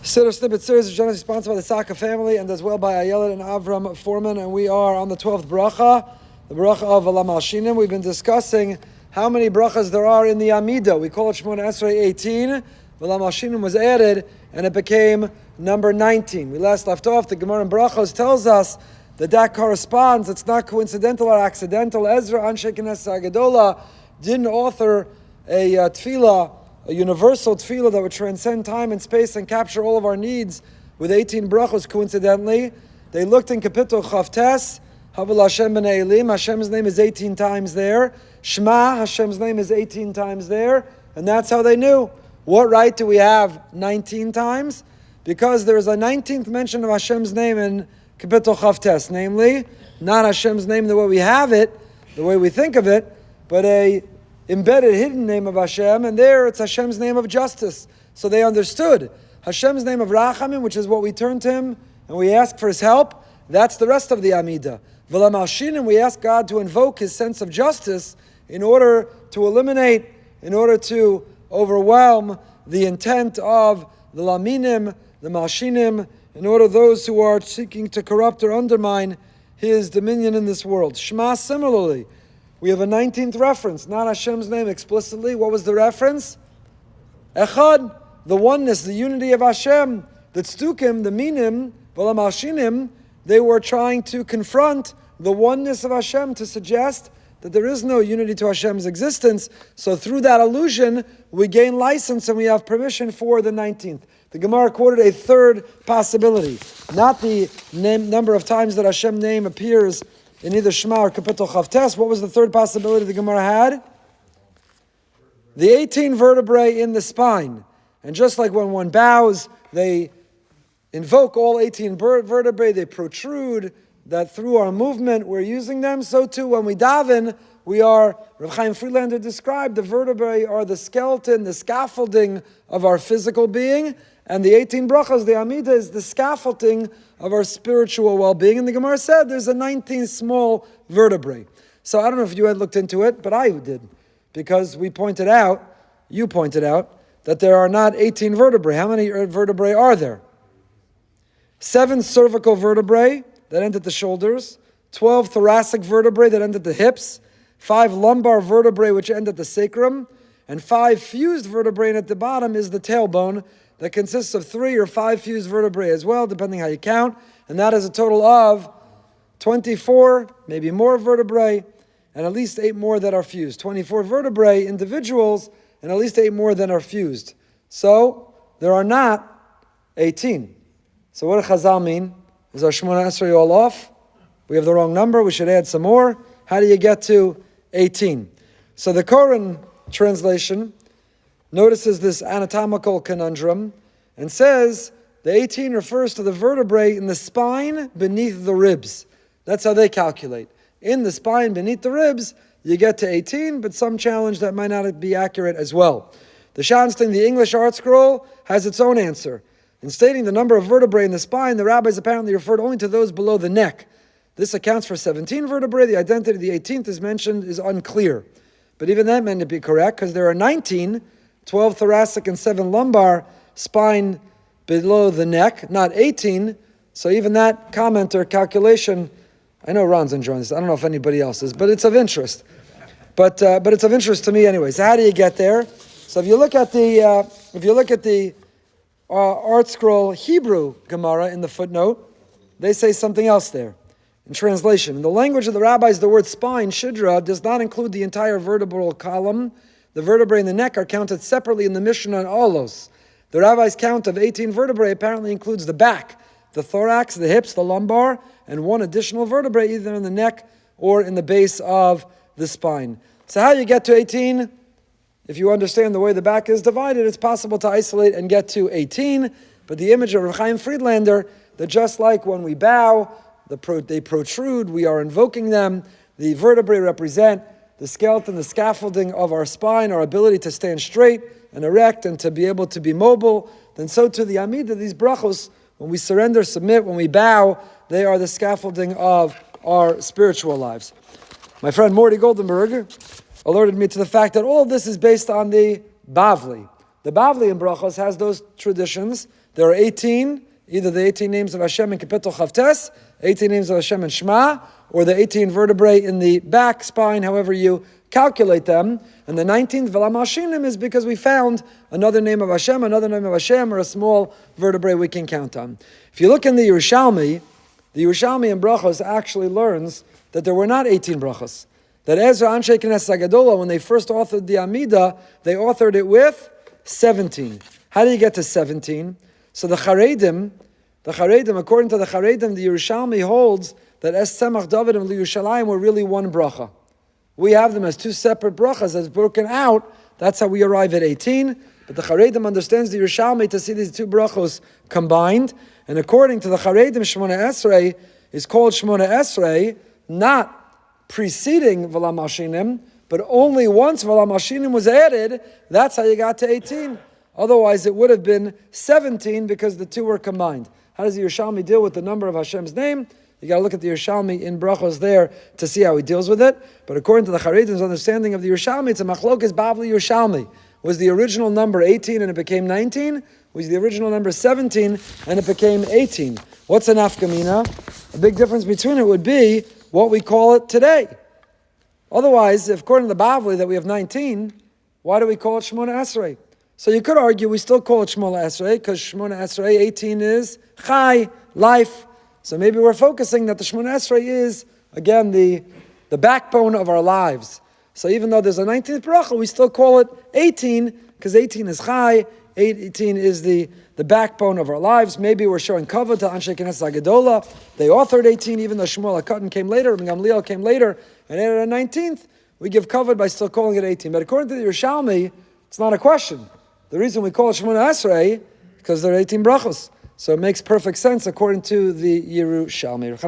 Siddur Snippet series is generously sponsored by the Saka family and as well by Ayelet and Avram Foreman, and we are on the 12th bracha, the bracha of Alam Al-Shinim. We've been discussing how many brachas there are in the Amida. We call it Shemona Esrei 18. Alam Al-Shinim was added and it became number 19. We last left off, the Gemara in Brachos tells us that corresponds, it's not coincidental or accidental. Ezra Anshe Knesset Agadola didn't author a tefillah, a universal tefillah that would transcend time and space and capture all of our needs with 18 brachos coincidentally. They looked in Kapitel Chavtes, Havil Hashem B'nai Elim, Hashem's name is 18 times there. Shema, Hashem's name is 18 times there. And that's how they knew. What right do we have 19 times? Because there is a 19th mention of Hashem's name in Kapitel Chavtes, namely, not Hashem's name the way we have it, the way we think of it, but a embedded hidden name of Hashem, and there it's Hashem's name of justice. So they understood Hashem's name of Rachamim, which is what we turn to Him and we ask for His help. That's the rest of the Amida. V'lam Al-Shinim, we ask God to invoke His sense of justice in order to eliminate, in order to overwhelm the intent of the Laminim, the Malshinim, in order those who are seeking to corrupt or undermine His dominion in this world. Shema similarly. We have a 19th reference, not Hashem's name explicitly. What was the reference? Echad, the oneness, the unity of Hashem. The Tzdukim, the Minim, V'lam Al-Shinim, they were trying to confront the oneness of Hashem, to suggest that there is no unity to Hashem's existence. So through that illusion, we gain license and we have permission for the 19th. The Gemara quoted a third possibility, not the number of times that Hashem's name appears in either Shema or Kapitel Chavtes. What was the third possibility the Gemara had? The 18 vertebrae in the spine. And just like when one bows, they invoke all 18 vertebrae, they protrude, that through our movement we're using them. So too when we daven, Rav Chaim Friedlander described, the vertebrae are the skeleton, the scaffolding of our physical being, and the 18 brachas, the Amida, is the scaffolding of our spiritual well-being. And the Gemara said there's a 19 small vertebrae. So I don't know if you had looked into it, but I did. Because you pointed out, that there are not 18 vertebrae. How many vertebrae are there? 7 cervical vertebrae that end at the shoulders, 12 thoracic vertebrae that end at the hips, 5 lumbar vertebrae which end at the sacrum, and 5 fused vertebrae, and at the bottom is the tailbone, that consists of 3 or 5 fused vertebrae as well, depending how you count, and that is a total of 24, maybe more vertebrae, and at least 8 more that are fused. 24 vertebrae, individuals, and at least 8 more that are fused. So, there are not 18. So what does Chazal mean? Is our Shemona Esrei all off? We have the wrong number, we should add some more. How do you get to 18? So the Koran translation notices this anatomical conundrum and says the 18 refers to the vertebrae in the spine beneath the ribs. That's how they calculate. In the spine beneath the ribs, you get to 18, but some challenge that might not be accurate as well. The Shanstein, the English Art Scroll, has its own answer. In stating the number of vertebrae in the spine, the rabbis apparently referred only to those below the neck. This accounts for 17 vertebrae. The identity of the 18th is mentioned is unclear. But even that may not be correct, because there are 19, 12 thoracic and 7 lumbar spine below the neck, not 18. So even that comment or calculation, I know Ron's enjoying this. I don't know if anybody else is, but it's of interest. But it's of interest to me anyway. So how do you get there? So if you look at the Art Scroll Hebrew Gemara in the footnote, they say something else there. In translation, in the language of the rabbis, the word spine, shidra, does not include the entire vertebral column. The vertebrae in the neck are counted separately in the Mishnah and Olos. The rabbi's count of 18 vertebrae apparently includes the back, the thorax, the hips, the lumbar, and 1 additional vertebrae either in the neck or in the base of the spine. So how you get to 18? If you understand the way the back is divided, it's possible to isolate and get to 18. But the image of Rav Chaim Friedlander, that just like when we bow, they protrude, we are invoking them. The vertebrae represent the skeleton, the scaffolding of our spine, our ability to stand straight and erect and to be able to be mobile. Then so too the Amida, these brachos, when we surrender, submit, when we bow, they are the scaffolding of our spiritual lives. My friend Morty Goldenberg alerted me to the fact that all of this is based on the Bavli. The Bavli in Brachos has those traditions. There are 18, either the 18 names of Hashem in Kapitel Chavtes, 18 names of Hashem in Shema, or the 18 vertebrae in the back spine, however you calculate them. And the 19th V'lamashinim is because we found another name of Hashem, or a small vertebrae we can count on. If you look in the Yerushalmi in Brachos actually learns that there were not 18 Brachos. That Ezra Anshe Knesset Agadola, when they first authored the Amida, they authored it with 17. How do you get to 17? So the Charedim, according to the Charedim, the Yerushalmi holds that Es Tzemach David and Yerushalayim were really one bracha. We have them as two separate brachas, as broken out. That's how we arrive at 18. But the Charedim understands the Yerushalmi to see these two brachos combined. And according to the Charedim, Shmona Esrei is called Shmona Esrei, not preceding V'lamashinim, but only once V'lamashinim was added, that's how you got to 18. Otherwise, it would have been 17 because the two were combined. How does the Yerushalmi deal with the number of Hashem's name? You got to look at the Yerushalmi in Brachos there to see how he deals with it. But according to the Charedim's understanding of the Yerushalmi, it's a Machlokes Bavli Yerushalmi. Was the original number 18 and it became 19? Was the original number 17 and it became 18? What's an afkamina? A big difference between it would be what we call it today. Otherwise, if according to the Bavli that we have 19, why do we call it Shmona Esrei? So you could argue we still call it Shmona Esrei because Shmona Esrei 18 is Chai, life. So maybe we're focusing that the Shmona Esrei is, again, the backbone of our lives. So even though there's a 19th bracha, we still call it 18 because 18 is Chai, 18 is the backbone of our lives. Maybe we're showing kavod to Anshe Knesset Agadola. They authored 18, even though Shmuel HaKatan came later, and Gamliel came later, and added a 19th. We give kavod by still calling it 18. But according to the Yerushalmi, it's not a question. The reason we call it Shmona Esrei because there are 18 brachos. So it makes perfect sense according to the Yerushalmi.